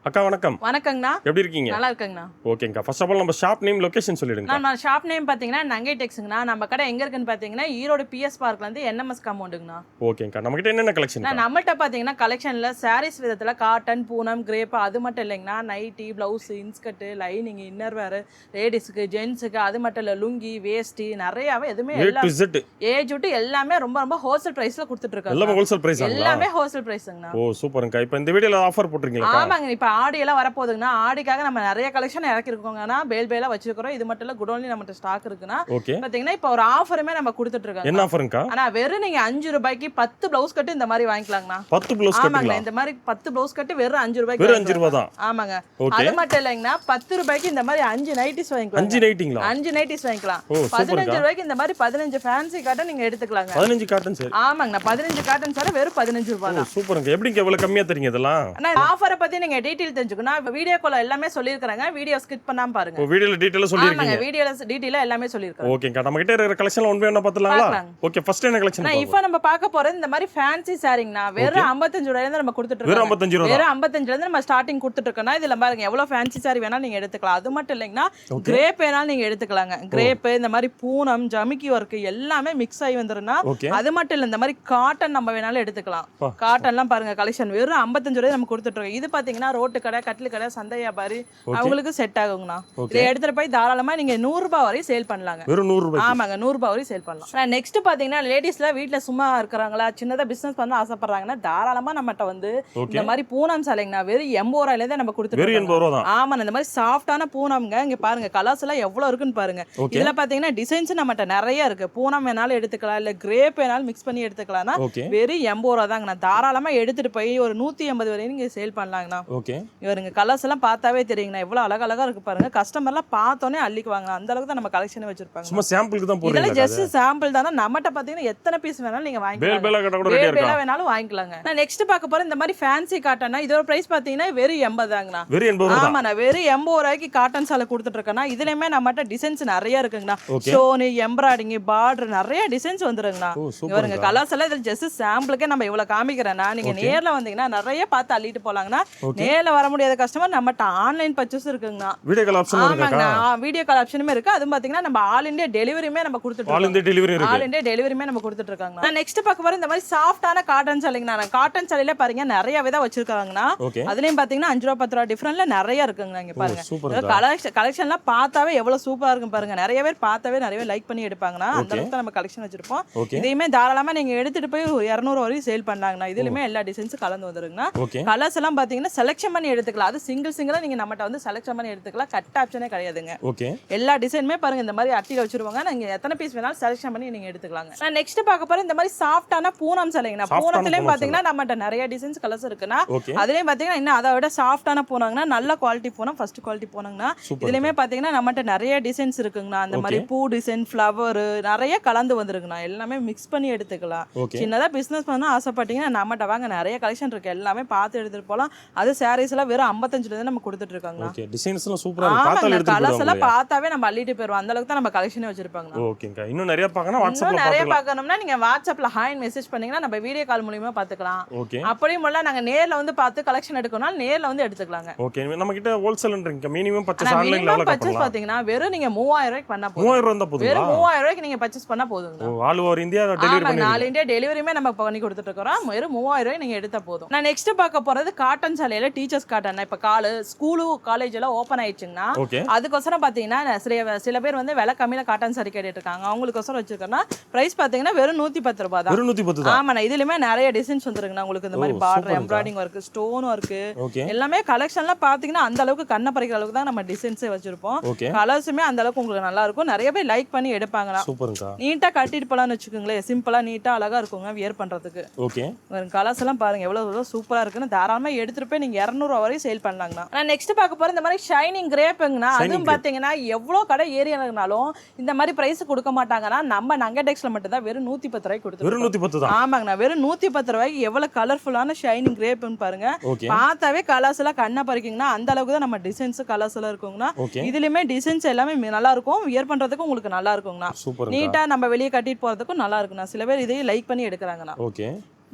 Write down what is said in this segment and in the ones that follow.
அக்கா வணக்கம். வணக்கங்கண்ணா. எப்படி இருக்கீங்க? நல்லா இருக்கேங்கண்ணா. ஓகேங்கா. ஃபர்ஸ்ட் ஆஃப் ஆல் நம்ம ஷாப் நேம் லொகேஷன் சொல்லிடுங்க. நம்ம ஷாப் நேம் பாத்தீங்கன்னா நங்கை டெக்ஸ்ங்கண்ணா. நம்ம கடை எங்க இருக்குன்னு பாத்தீங்கன்னா ஈரோடு பிஎஸ் பார்க்ல இருந்து என்எம்எஸ் காம்பவுண்டுங்கண்ணா. ஓகேங்கா. நம்ம கிட்ட என்னென்ன கலெக்ஷன்? நம்மள்ட்ட பாத்தீங்கன்னா கலெக்ஷன்ல சாரீஸ் விதத்துல காட்டன், பூனம், கிரேப் அது மட்டும் இல்லைங்கண்ணா. Nighty, blouse, inskirt, lining, inner wear, லேடிஸ்க்கு, ஜென்ஸுக்கு அது மட்டும் இல்ல லுங்கி, வேஷ்டி நிறையவே எதுவுமே எல்லாம் ஏஜ் விட்டு எல்லாமே ரொம்ப ரொம்ப ஹோல்சேல் பிரைஸ்ல கொடுத்துட்டு இருக்காங்க. எல்லாமே ஹோல்சேல் பிரைஸ். எல்லாமே ஹோல்சேல் பிரைஸ்ங்கண்ணா. ஓ சூப்பர்ங்கா. இப்போ இந்த வீடியோல ஆஃபர் போட்டுருக்கீங்களா? ஆமாங்க. இப்போ ஆடி எல்லாம் வரப்போகுது. ஆடிக்காக நம்ம நிறைய கலெக்ஷன் இறக்கிருக்கோங்கன்னா பேல் வச்சிருக்கிறோம். இது மட்டும் இல்ல குடோன்லி நம்மட்ட ஸ்டாக் இருக்குன்னா பாத்தீங்கன்னா இப்போ ஒரு ஆஃபருமே நம்ம கொடுத்துட்டு இருக்கோம். என்ன ஆஃபர்ங்கா? ஆனா வெறும் நீங்க 5 ரூபாய்க்கு 10 ப்ளவுஸ் கட் இந்த மாதிரி வாங்கிக்கலாம்னா. 10 ப்ளவுஸ் கட். ஆமாங்க. இந்த மாதிரி 10 ப்ளவுஸ் கட் வெறும் 5 ரூபாய்க்கு. வெறும் 5 ரூபாய் தான். ஆமாங்க. அது மட்டும் இல்லைங்கனா 10 ரூபாய்க்கு இந்த மாதிரி 5 நைட்டிஸ் வாங்கிக்கலாம். 5 நைட்டிங்களா? 5 நைட்டிஸ் வாங்கிக்கலாம். 15 ரூபாய்க்கு இந்த மாதிரி 15 ஃபேன்சி காட்டன் நீங்க எடுத்துக்கலாங்க. 15 காட்டன் சார். ஆமாங்க. 15 காட்டன் சார் வெறும் 15 ரூபாய் தான். சூப்பர்ங்க. எப்படிங்க இவ்வளவு கம்மியா தரீங்க இதெல்லாம்? அண்ணா ஆஃபரை பத்தி நீங்க டீடைல் தெரிஞ்சுக்கணும். வீடியோ கால் எல்லாமே சொல்லிருக்காங்க. வீடியோ ஸ்கிப் பண்ணாம பாருங்க. வீடியோல டீடைலா சொல்லிருக்கீங்க. ஆமாங்க. வீடியோல டீடைலா எல்லாமே சொல்லிருக்காங்க. ஓகேங்கா. நம்ம கிட்ட இருக்கிற கலெக்ஷன் ஒன் பை ஒன் பார்த்தலாம்ங்களா? ஓகே. ஃபர்ஸ்ட் என்ன கலெக்ஷன்? நான் இப்போ நம்ம பார்க்க போறது இந்த மாதிரி ஃபேன்சி சாரிங்கனா. வெறும் 55 ரூபாயில இருந்து நம்ம கொடுத்துட்டு இருக்கோம். வெறும் 55 ரூபாய். வெறும் 55 ல இருந்து நம்ம ஸ்டார்டிங் கொடுத்துட்டு இருக்கோம்னா இதுல பாருங்க எவ்வளவு ஃபேன்சி சாரி வேணா நீங்க எடுத்துக்கலாம். அது மட்டும் இல்லைங்கனா கிரேப் வேணாலும் நீங்க எடுத்துக்கலாங்க. கிரேப் இந்த மாதிரி பூனம், ஜமிக்கி வர்க் எல்லாமே மிக்ஸ் ஆகி வந்துருனா. அது மட்டும் இல்ல இந்த மாதிரி காட்டன் நம்ம வேணாலும் எடுத்துக்கலாம். காட்டன்லாம் பாருங்க கலெக்ஷன் வெறும் 55 ரூபாய் நம்ம கொடுத்துட்டு இருக்கோம். இது பாத்தீங்கன்னா ரோட்டு கடை, கட்டில் கடை, சந்தை வியாபாரி அவங்களுக்கு செட் ஆகுங்கண்ணா. இதை எடுத்துட்டு போய் தாராளமா நீங்க 100 ரூபாய் வரை சேல் பண்ணலாங்க. வெறும் 100 ரூபாய். ஆமாங்க. 100 ரூபாய் வரை சேல் பண்ணலாம். நெக்ஸ்ட் பாத்தீங்கன்னா லேடிஸ்ல வீட்ல சும்மா இருக்காங்களா, சின்னதா பிசினஸ் பண்ண ஆசைப்படுறாங்கன்னா தாராளமா நம்மட்ட வந்து இந்த மாதிரி பூனம் சாலைங்கண்ணா வெறும் 80 ரூபாயில இருந்து நம்ம கொடுத்துட்டு இருக்கோம். ஆமா. இந்த மாதிரி சாஃப்டான பூனம்ங்க. இங்க பாருங்க கலர்ஸ் எல்லாம் எவ்வளவு இருக்குன்னு பாருங்க. இதுல பாத்தீங்கன்னா டிசைன்ஸ் நம்மட்ட நிறைய இருக்கு. பூனம் வேணாலும் எடுத்துக்கலாம், இல்ல கிரேப் வேணாலும் மிக்ஸ் பண்ணி எடுத்துக்கலாம்னா வெறும் 80 ரூபாய் தாங்கண்ணா. தாராளமா எடுத்துட்டு போய் ஒரு 180 வரையும் நீங்க சேல் பண்ணலாங்கண்ணா. இவருங்க கலர்ஸ் எல்லாம் பார்த்தாவே தெரியுங்கண்ணா எவ்வளவு அழகா இருக்கு பாருங்க. கஸ்டமர்லாம் பார்த்தோன்னே அள்ளிக்குவாங்க. அந்த அளவுக்கு தான் நம்ம கலெக்ஷன் வச்சிருப்பாங்க. சும்மா சாம்பிளுக்கு தான் போறீங்க. இதெல்லாம் ஜஸ்ட் சாம்பிள் தான. நம்மட்ட பாத்தீங்கன்னா எத்தனை பீஸ் வேணாலும் நீங்க வாங்கிக்கலாம். பேல வேணாலும் வாங்கிக்கலாங்க. நான் நெக்ஸ்ட் பார்க்க போறேன் இந்த மாதிரி ஃபேன்சி காட்டன்னா இதோட பிரைஸ் பாத்தீங்கன்னா வெறும் 80 தாங்கண்ணா. வெறும் 80 ரூபாய். ஆமாண்ணா. வெறும் 80 ரூபாய்க்கு காட்டன் சாலை கொடுத்துட்டு இருக்கேன்னா இதுலயுமே நம்மட்ட டிசைன்ஸ் நிறைய இருக்குங்கண்ணா. ஸ்டோன், எம்ப்ராய்டிங், பார்டர் நிறைய டிசைன்ஸ் வந்துருங்கண்ணா. இவருங்க கலர்ஸ் எல்லாம் இதுல ஜஸ்ட் சாம்பிளுக்கே நம்ம இவ்வளவு காமிக்கிறேன்னா நீங்க நேர்ல வந்தீங்கன்னா நிறைய பார்த்து அள்ளிட்டு போலாங்கண்ணா. நேர்ல வர முடியாத கஸ்டமர் நம்மட்ட ஆன்லைன் பர்ச்சேஸ் இருக்குங்கண்ணா. வீடியோ கால் ஆப்ஷன் இருக்குங்க. வீடியோ கால் ஆப்ஷனுமே இருக்கு. அது பாத்தீங்கன்னா நம்ம ஆல் இந்தியா டெலிவரியுமே நம்ம கொடுத்துட்டு இருக்கோம். ஆல் இந்தியா டெலிவரியுமே நம்ம கொடுத்துட்டு இருக்காங்க. நான் நெக்ஸ்ட் பார்க்க போற இந்த மாதிரி சாஃப்டான காட்டன் சாலைங்கண்ணா. காட்டன் சாலையில பாருங்க நிறைய வித வச்சிருக்காங்கண்ணா. அதுலயும் பாத்தீங்கன்னா 5 ரூபாய் 10 ரூபாய் டிஃபரன்ட்ல நிறைய இருக்குங்க. இங்க பாருங்க கலெக்ஷன்லாம் பார்த்தாவே எவ்வளவு சூப்பரா இருக்கும் பாருங்க. நிறைய பேர் பார்த்தாவே நிறைய பேர் லைக் பண்ணி எடுப்பாங்கண்ணா. அந்த அளவுக்கு நம்ம கலெக்ஷன் வச்சிருப்போம். இதையுமே தாராளமா நீங்க எடுத்துட்டு போய் 200 வரையும் சேல் பண்ணாங்கண்ணா. இதுலயுமே எல்லா டிசைன்ஸும் கலந்து வந்துருங்கண்ணா. கலர்ஸ் எல்லாம் பாத்தீங்கன்னா செலக்ஷன் பண்ணி எடுத்துக்கலாம். அது சிங்கிளா நீங்க நம்மட்ட வந்து செலக்ஷன் பண்ணி எடுத்துக்கலாம். கட் ஆப்ஷனே கிடையாதுங்க. எல்லா டிசைனுமே பாருங்க இந்த மாதிரி அட்டில வச்சிருவாங்க. நீங்க எத்தனை பீஸ் வேணாலும் செலக்ஷன் பண்ணி நீங்க எடுத்துக்கலாங்க. நான் நெக்ஸ்ட் பார்க்க போறேன் இந்த மாதிரி சாஃப்டான பூனம் சாலைங்கண்ணா. பூனத்திலயும் பாத்தீங்கன்னா நம்மட்ட நிறைய டிசைன்ஸ் கலர்ஸ் இருக்குன்னா. அதுலயும் பாத்தீங்கன்னா இன்னும் அதை விட சாஃப்டான பூனங்கண்ணா. நல்ல குவாலிட்டி பூனம், ஃபர்ஸ்ட் குவாலிட்டி பூனங்கண்ணா. இதுலயுமே பாத்தீங்கன்னா நம்மட்ட நிறைய டிசைன்ஸ் இருக்குங்கண்ணா. அந்த மாதிரி பூ டிசைன், ஃப்ளவர் நிறைய கலந்து வந்துருக்குண்ணா. எல்லாமே மிக்ஸ் பண்ணி எடுத்துக்கலாம். சின்னதா பிசினஸ் பண்ண ஆசைப்பட்டீங்கன்னா நம்மட்ட வாங்க. நிறைய கலெக்ஷன் இருக்கு. எல்லாமே பார்த்து எடுத்துட்டு போலாம். அது சாரீஸ் எல்லாம் வெறும் 55 ரூபாய் நம்ம கொடுத்துட்டு இருக்காங்க. கலர்ஸ் எல்லாம் பார்த்தாவே நம்ம அள்ளிட்டு போயிருவோம். அந்த அளவுக்கு தான் நம்ம கலெக்ஷனே வச்சிருப்பாங்க. ஓகேங்கா. இன்னும் நிறைய பார்க்கணும்னா நீங்க வாட்ஸ்அப்ல ஹாய் மெசேஜ் பண்ணீங்கன்னா நம்ம வீடியோ கால் மூலமா பாத்துக்கலாம். அப்படியும் இல்ல நாங்க நேர்ல வந்து பார்த்து கலெக்ஷன் எடுக்கணும்னா நேர்ல வந்து எடுத்துக்கலாங்க. ஓகே. நம்ம கிட்ட ஹோல்சேல்ன்றீங்க. மினிமம் பர்சேஸ் ஆன்லைன்ல பர்சேஸ் பாத்தீங்கன்னா வெறும் நீங்க 3000 ரூபாய்க்கு பண்ணா போதும். 3000 ரூபாய் தான் போதும். வெறும் 3000 ரூபாய்க்கு நீங்க பர்சேஸ் பண்ணா போதுங்க. ஆல் ஓவர் இந்தியா டெலிவரி பண்ணி ஆல் இந்தியா டெலிவரியுமே நம்ம பண்ணி கொடுத்துட்டு இருக்கோம். வெறும் 3000 ரூபாய் நீங்க எடுத்தா போதும். நான் நெக்ஸ்ட் பார்க்க போறது காட்டன் சாலையில டீச்சர்ஸ் காட்டன். இப்ப ஸ்கூலு காலேஜ் எல்லாம் ஓபன் ஆயிடுச்சுங்கன்னா அதுக்கோசரம் பாத்தீங்கன்னா சில பேர் வந்து விலை கம்மியில காட்டன் சாரி கேட்டுட்டு இருக்காங்க. அவங்களுக்கோசரம் வச்சிருக்கோம்னா பிரைஸ் பாத்தீங்கன்னா வெறும் 110 ரூபாய் தான். 110 தான். ஆமாண்ணா. இதுலயுமே நிறைய டிசைன்ஸ் வந்துருக்குண்ணா. உங்களுக்கு இந்த மாதிரி border, embroidering work, stone work எல்லாமே கலெக்ஷன்லாம் பாத்தீங்கன்னா அந்த அளவுக்கு கண்ணை பறிக்கிற அளவுக்கு தான் நம்ம டிசைன்ஸே வச்சிருப்போம். கலர்ஸுமே அந்த அளவுக்கு உங்களுக்கு நல்லா இருக்கும். நிறைய பேர் லைக் பண்ணி எடுப்பாங்கண்ணா. நீட்டா கட்டிட்டு போலாம்னு வச்சுக்கோங்களேன். சிம்பிளா நீட்டா அழகா இருக்குங்க வியர் பண்றதுக்கு. கலர்ஸ் எல்லாம் பாருங்க எவ்வளவு சூப்பரா இருக்குன்னு. தாராளமா எடுத்துட்டு போய் நீங்க 200 ரூபாய் வரை சேல் பண்ணலாங்கண்ணா. நான் நெக்ஸ்ட் பார்க்க போற இந்த மாதிரி ஷைனிங் கிரேப்புங்கண்ணா. அதுவும் பாத்தீங்கன்னா எவ்வளவு கடை ஏரியானாலும் இந்த மாதிரி பிரைஸ் கொடுக்க மாட்டாங்கன்னா நம்ம நங்கை டெக்ஸ்ல மட்டும் தான் வெறும் 110 ரூபாய்க்கு கொடுத்துருக்கோம். ஆமாங்கண்ணா. வெறும் 110 ரூபாய்க்கு எவ்வளவு கலர்ஃபுல்லான ஷைனிங் கிரேப்னு பாருங்க. பார்த்தாவே கலர்ஸ் எல்லாம் கண்ணை பறிக்குங்கண்ணா. அந்த அளவுக்கு தான் நம்ம டிசைன்ஸ் கலர்ஸ் எல்லாம் இருக்குங்கண்ணா. இதுலயுமே டிசைன்ஸ் எல்லாமே நல்லா இருக்கும். வியர் பண்றதுக்கும் உங்களுக்கு நல்லா இருக்குங்கண்ணா. நீட்டா நம்ம வெளியே கட்டிட்டு போறதுக்கும் நல்லா இருக்குண்ணா. சில பேர் இதையும் லைக் பண்ணி எடுக்கிறாங்கண்ணா.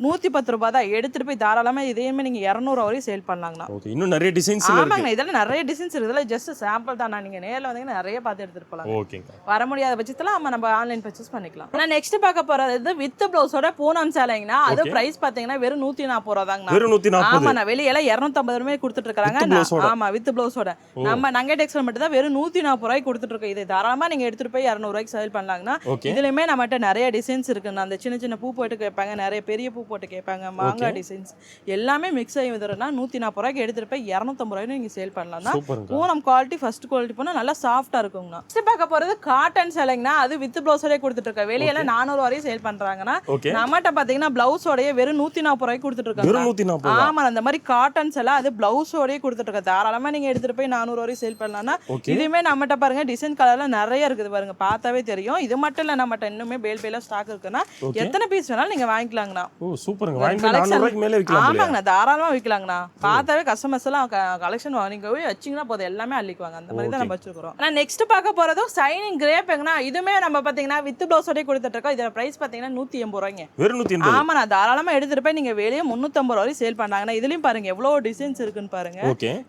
110 ரூபாய் தான். எடுத்துட்டு போய் தாராளமா இதையுமே நீங்க 200 வரையும் சேல் பண்ணலாங்கண்ணா. ஓகே, இன்னும் நிறைய டிசைன்ஸ் ஆமாங்கண்ணா, இதெல்லாம் நிறைய டிசைன்ஸ் இருக்கு. இதெல்லாம் ஜஸ்ட் சாம்பிள் தான். நீங்க நேர்ல வந்தீங்கன்னா நிறைய பார்த்து எடுத்துட்டு போலாம். ஓகேங்க. வர முடியாத பட்சத்துல நம்ம ஆன்லைன் பர்ச்சேஸ் பண்ணிக்கலாம். நான் நெக்ஸ்ட் பார்க்க போறது வித் பிளவுஸோட பூனம் சேலைங்கண்ணா. அது பிரைஸ் பாத்தீங்கன்னா வெறும் 140 ரூபாய் தாங்கண்ணா. வெறும் 140. ஆமாண்ணா, வெளியில 250 ரூபாய் கொடுத்துட்டு இருக்காங்க. ஆமா, வித் பிளவுஸோட. நம்ம நங்கை டெக்ஸ்டைல் மட்டும் தான் வெறும் 140 ரூபாய் கொடுத்துட்டு இருக்கோம். இதை தாராளமா நீங்க எடுத்துட்டு போய் 200 ரூபாய்க்கு சேல் பண்ணலாங்கண்ணா. இதுலயுமே நம்மகிட்ட நிறைய டிசைன்ஸ் இருக்குண்ணா. அந்த சின்ன சின்ன பூ போட்டு கேட்பாங்க, நிறைய பெரிய பூ போட்டு கேட்பாங்க, மாங்காய் டிசைன்ஸ் எல்லாமே மிக்ஸ் ஆகி வந்துடும்னா 140 ரூபாய்க்கு எடுத்துட்டு போய் 250 ரூபாய்க்கு நீங்க சேல் பண்ணலாம்னா. பூனம் குவாலிட்டி ஃபர்ஸ்ட் குவாலிட்டி போனா நல்லா சாஃப்டா இருக்குங்கண்ணா. நெக்ஸ்ட் பார்க்க போறது காட்டன் சேலைங்கண்ணா. அது வித் பிளவுஸோட கொடுத்துட்டு இருக்க. வெளியில 400 வரையும் சேல் பண்றாங்கன்னா, நம்மகிட்ட பாத்தீங்கன்னா பிளவுஸோடய வெறும் 140 ரூபாய்க்கு கொடுத்துட்டு இருக்காங்க. ஆமா, அந்த மாதிரி காட்டன் சேலை அது பிளவுஸோடய கொடுத்துட்டு இருக்க. தாராளமா நீங்க எடுத்துட்டு போய் 400 வரையும் சேல் பண்ணலாம்னா. இதுவுமே நம்மகிட்ட பாருங்க டிசைன் கலர்ல நிறைய இருக்குது பாருங்க, பார்த்தாவே தெரியும். இது மட்டும் இல்ல, நம்மகிட்ட இன்னுமே பேலா ஸ்டாக் இருக்குன்னா எத்தனை பீஸ் வேணாலும் நீங்க வாங்கிக்கலாங்கண்ணா. ஓ சூப்பர்ங்க. வாங்கி 400 ரூபாய்க்கு மேல விக்கலாம். ஆமாங்கண்ணா, தாராளமா விக்கலாங்கண்ணா. பார்த்தாவே கஸ்டமர்ஸ் எல்லாம் கலெக்ஷன் நீங்க போய் வச்சீங்கன்னா போதும், எல்லாமே அள்ளிக்குவாங்க. அந்த மாதிரி தான் நம்ம வச்சிருக்கோம். நான் நெக்ஸ்ட் பார்க்க போறதும் ஷைனிங் கிரேப்ங்கண்ணா. இதுமே நம்ம பாத்தீங்கன்னா வித் பிளவுஸோட கொடுத்துட்டு இருக்கோம். இதோட பிரைஸ் பாத்தீங்கன்னா 180 ரூபாய்ங்க. வெறும் 180. ஆமாண்ணா, தாராளமா எடுத்துட்டு போய் நீங்க வெளியே 350 வரையும் சேல் பண்ணாங்கன்னா. இதுலயும் பாருங்க எவ்வளவு டிசைன்ஸ் இருக்குன்னு பாருங்க.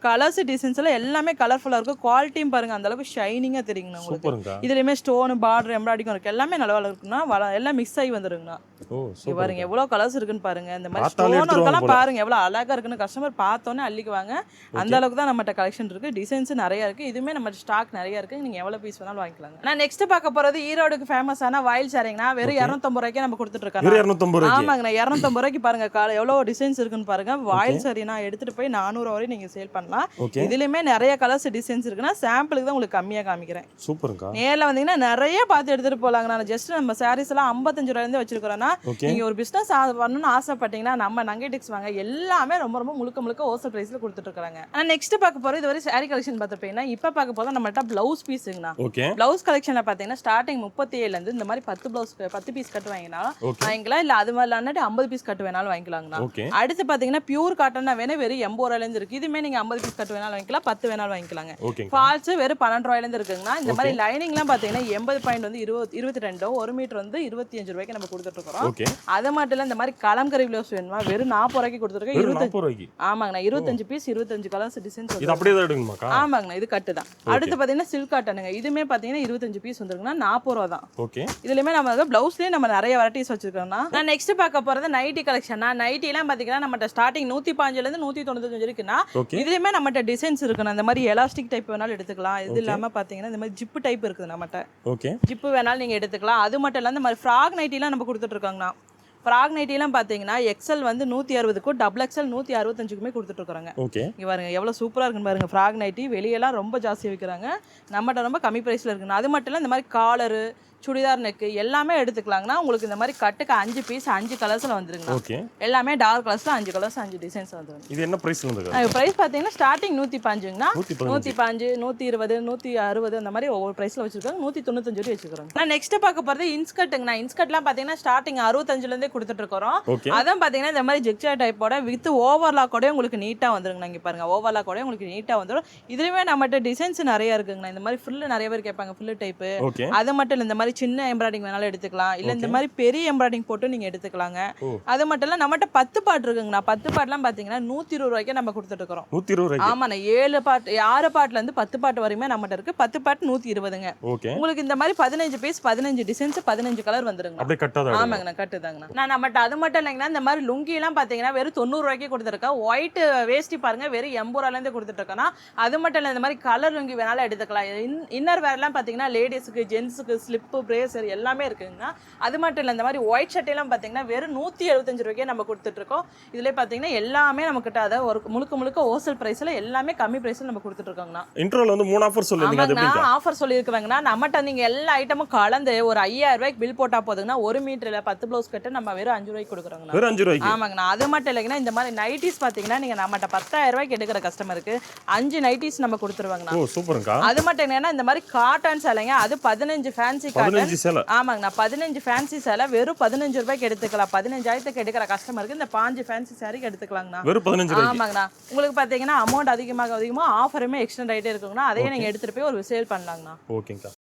கலர்ஸ் டிசைன்ஸ் எல்லாம் எல்லாமே கலர்ஃபுல்லா இருக்கும். குவாலிட்டியும் பாருங்க அந்த அளவுக்கு ஷைனிங்கா தெரியுங்கண்ணா உங்களுக்கு. இதுலயுமே ஸ்டோன் பார்டர் எம்ப்ராய்டிங் இருக்கு, எல்லாமே நல்லா இருக்குன்னா எல்லாம் மிக்ஸ் ஆகி வந்துருங்கண்ணா. பாருங்க எவ்வளவு கலர்ஸ் இருக்குன்னு பாருங்க. இந்த மாதிரி ஸ்டோன் ஒர்க்கெல்லாம் பாருங்க எவ்வளவு அழகா இருக்குன்னு கஸ்டமர் பார்த்தோன்னே அள்ளிக்குவாங்க. அந்த அளவுக்கு தான் நம்மகிட்ட கலெக்ஷன் இருக்கு. டிசைன்ஸ் நிறைய இருக்கு. இதுமே நம்ம ஸ்டாக் நிறைய இருக்கு. நீங்க எவ்வளவு பீஸ் வேணாலும் வாங்கிக்கலாங்க. நான் நெக்ஸ்ட் பார்க்க போறது ஈரோடுக்கு ஃபேமஸான வயல் சாரிங்கண்ணா. வெறும் 250 ரூபாய்க்கு நம்ம கொடுத்துட்டு இருக்கோம். ஆமாங்கண்ணா, 250 ரூபாய்க்கு பாருங்க எவ்வளவு டிசைன்ஸ் இருக்குன்னு பாருங்க. வயல் சாரி நான் எடுத்துட்டு போய் 400 வரையும் நீங்க சேல் பண்ணலாம். இதுலயுமே நிறைய கலர்ஸ் டிசைன்ஸ் இருக்குன்னா சாம்பிளுக்கு தான் உங்களுக்கு கம்மியா காமிக்கிறேன். சூப்பர்ங்க. நேர்ல வந்தீங்கன்னா நிறைய பார்த்து எடுத்துட்டு போலாங்க. நான் ஜஸ்ட் நம்ம சாரீஸ் எல்லாம் 55 ரூபாயில இருந்து வச்சிருக்கோம்னா, நீங்க ஒரு பிசினஸ் பண்ணணும்னு ஆசைப்பட்டீங்கன்னா நம்ம நங்கை டெக்ஸ் வாங்க. எல்லாமே ரொம்ப ரொம்ப முழுக்க ஹோல்சேல் பிரைஸ்ல கொடுத்துட்டு இருக்காங்க. ஆனா நெக்ஸ்ட் பார்க்க போறது இதுவரை சாரி கலெக்ஷன் பார்த்துப்பீங்கன்னா, இப்ப பார்க்க போறது நம்மள்ட்ட பிளவுஸ் பீஸுங்கண்ணா. பிளவுஸ் கலெக்ஷன்ல பாத்தீங்கன்னா ஸ்டார்டிங் 37ல இருந்து இந்த மாதிரி 10 பீஸ் கட்டு வாங்கினா வாங்கிக்கலாம். இல்ல அது மாதிரி 50 பீஸ் கட்டு வேணாலும் வாங்கிக்கலாங்கண்ணா. அடுத்து பாத்தீங்கன்னா பியூர் காட்டன் வேணா வெறும் 80 ரூபாயில இருந்து இருக்கு. இதுமே நீங்க 50 பீஸ் கட்டு வேணாலும் வாங்கிக்கலாம், 10 வேணாலும் வாங்கிக்கலாங்க. ஃபால்ஸ் வெறும் 12 ரூபாயில இருந்து இருக்குங்கண்ணா. இந்த மாதிரி லைனிங் எல்லாம் பாத்தீங்கன்னா 80 பாயிண்ட் வந்து 22 1 மீட்டர் வந்து 25 ரூபாய்க்கு நம்ம கொடுத்துட்டு இருக்கோம். அது மட்டும் இல்ல இந்த மாதிரி கலம்கரி பிளவுஸ் வேணுமா வெறும் 40 ரூபாய்க்கு கொடுத்துருக்கோம். 25 ரூபாய்க்கு. ஆமாங்கண்ணா, 25 பீஸ் 25 கலர்ஸ் டிசைன்ஸ். இது அப்படியே தான் எடுங்கமாக்கா. ஆமாங்கண்ணா, இது கட்டு தான். அடுத்து பாத்தீங்கன்னா சில்க் காட்டனுங்க. இதுமே பாத்தீங்கன்னா 25 பீஸ் வந்துருக்குன்னா 40 ரூபாய் தான். ஓகே, இதுலயுமே நம்ம பிளவுஸ்லயே நம்ம நிறைய வெரைட்டிஸ் வச்சிருக்கோம்னா. நான் நெக்ஸ்ட் பார்க்க போறது நைட்டி கலெக்ஷன். நைட்டி எல்லாம் பாத்தீங்கன்னா நம்ம ஸ்டார்டிங் 115ல இருந்து 195 இருக்குன்னா, இதுலயுமே நம்ம டிசைன்ஸ் இருக்குண்ணா. இந்த மாதிரி எலாஸ்டிக் டைப் வேணாலும் எடுத்துக்கலாம். இது இல்லாம பாத்தீங்கன்னா இந்த மாதிரி ஜிப் டைப் இருக்குது நம்மகிட்ட. ஓகே, ஜிப் வேணாலும் நீங்க எடுத்துக்கலாம். அது மட்டும் இல்ல இந்த மாதிரி ஃப்ராக் நைட்டி எல்லாம் நம்ம கொடுத்துட்டு இருக்காங்கண்ணா. ஃப்ராக் நைட்டிலாம் பார்த்தீங்கன்னா எக்ஸல் வந்து 160க்கும் டபுள் எக்ஸல் 165க்குமே கொடுத்துட்டு இருக்காங்க. இங்க பாருங்க எவ்வளவு சூப்பரா இருக்குன்னு பாருங்க. ஃப்ராக் நைட்டி வெளியெல்லாம் ரொம்ப ஜாஸ்தியாக விற்கிறாங்க, நம்மகிட்ட ரொம்ப கம்மி ப்ரைஸில் இருக்குங்க. அது மட்டும் இல்லை இந்த மாதிரி காலரு சுடிதார் நெக்கு எல்லாமே எடுத்துக்கலாங்கன்னா உங்களுக்கு இந்த மாதிரி கட்டுக்கு 5 பீஸ் 5 கலர்ஸ்ல வந்துருங்க. எல்லாமே டார்க் கலர்ஸ்ல 5 கலர்ஸ் 5 டிசைன்ஸ் வந்துருங்க. இது என்ன பிரைஸ்ல இருக்கு? பிரைஸ் பாத்தீங்கன்னா ஸ்டார்டிங் 115ங்கனா 115 120 160 அந்த மாதிரி ஒவ்வொரு பிரைஸ்ல வச்சிருக்காங்க. 195 வரை வச்சிருக்காங்க. நான் நெக்ஸ்ட் பார்க்க போறது இன்ஸ்கர்ட்ங்கனா. இன்ஸ்கர்ட்லாம் பாத்தீங்கன்னா ஸ்டார்டிங் 65ல இருந்தே கொடுத்துட்டு இருக்கோம். அதான் பாத்தீங்கன்னா இந்த மாதிரி ஜெக்சா டைப்போட வித் ஓவர்லாக்கோட உங்களுக்கு நீட்டா வந்துருங்க. இங்க பாருங்க ஓவர்லாக்கோட உங்களுக்கு நீட்டா வந்துரும். இதுலயே நம்மட்ட டிசைன்ஸ் நிறைய இருக்குங்க. இந்த மாதிரி ஃபில் நிறைய பேர் கேட்பாங்க, ஃபில் டைப். அது மட்டும் இல்ல இந்த மாதிரி சின்ன எம்ப்ராய்டிங் வேணாலும் எடுத்துக்கலாம், இல்ல இந்த மாதிரி பெரிய எம்ப்ராய்டிங் போட்டு நீங்க எடுத்துக்கலாங்க. அது மட்டும் இல்ல நம்மட்ட 10 பாட் இருக்குங்கண்ணா. 10 பாட்லாம் பாத்தீங்கன்னா 120 ரூபாய்க்கு நம்ம கொடுத்துட்டு இருக்கோம். 120 ரூபாய்க்கு? ஆமாண்ணா, 7 பாட் 6 பாட்ல இருந்து 10 பாட் வரையுமே நம்மட்ட இருக்கு. 10 பாட் 120ங்க. உங்களுக்கு இந்த மாதிரி 15 பீஸ் 15 டிசைன்ஸ் 15 கலர் வந்துருங்க. அப்படியே கட்டாதா? ஆமாங்கண்ணா, கட்டுதாங்கண்ணா. நான் நம்மட்ட அது மட்டும் இல்லைங்கண்ணா இந்த மாதிரி லுங்கி எல்லாம் பாத்தீங்கன்னா வெறும் 90 ரூபாய்க்கு கொடுத்துருக்கேன். ஒயிட் வேஷ்டி பாருங்க வெறும் 80 ரூபாயில இருந்து கொடுத்துட்டு இருக்கேன்னா. அது மட்டும் இல்ல இந்த மாதிரி கலர் லுங்கி வேணாலும் எடுத்துக்கலாம். இன்னர் வேர் எல்லாம் பாத்தீங்கன்னா லேடிஸ்க்கு ஜென்ஸுக்கு ஸ்லிப்பு பிரேசர் எல்லாமே இருக்குங்க. அது மட்டும் இல்ல இந்த மாதிரி ஒயிட் ஷர்ட் எல்லாம் பாத்தீங்கன்னா வெறும் 175 ரூபாய்க்கே நம்ம கொடுத்துட்டு இருக்கோம். இதுல பாத்தீங்கன்னா எல்லாமே நம்ம கிட்ட அத ஒரு முழுக்க ஹோல்சேல் பிரைஸ்ல எல்லாமே கம்மி பிரைஸ்ல நம்ம கொடுத்துட்டு இருக்கோம்னா. இன்ட்ரோல வந்து 3 ஆஃபர் சொல்லுவீங்க. அது எப்படிங்க? ஆஃபர் சொல்லிருக்காங்கன்னா நம்மட்ட நீங்க எல்லா ஐட்டமும் கலந்து ஒரு 5000 ரூபாய்க்கு பில் போட்டா போதுங்கன்னா 1 மீட்டர்ல 10 ப்ளவுஸ் கட்டு நம்ம வெறும் 5 ரூபாய்க்கு கொடுக்குறோங்க. வெறும் 5 ரூபாய்க்கு? ஆமாங்கண்ணா. அது மட்டும் இல்லைங்கன்னா இந்த மாதிரி நைட்டிஸ் பாத்தீங்கன்னா நீங்க நம்மட்ட 10000 ரூபாய்க்கு எடுக்கிற கஸ்டமருக்கு 5 நைட்டிஸ் நம்ம கொடுத்துருவாங்கண்ணா. ஓ சூப்பர்ங்க. அது மட்டும் என்னன்னா இந்த மாதிரி காட்டன் சேலைங்க, அது 15 ஃபேன்சி காட்டன். ஆமாங்கண்ணா, 15 ஃபேன்சி சேலை வெறும் 15 ரூபாய்க்கு எடுத்துக்கலாம். 15000க்கு எடுக்கிற கஸ்டமருக்கு இந்த 5 ஃபேன்சி சாரிக்கு எடுத்துக்கலாங்கண்ணா. வெறும் 15 ரூபாய்க்கு? ஆமாங்கண்ணா. உங்களுக்கு பாத்தீங்கன்னா அமௌண்ட் அதிகமாக ஆஃபருமே எக்ஸ்டெண்ட் ஆயிட்டே இருக்குங்கண்ணா. அதையே நீங்க எடுத்துட்டு போய் ஒரு சேல் பண்ணலாங்கண்ணா. ஓகேங்கா.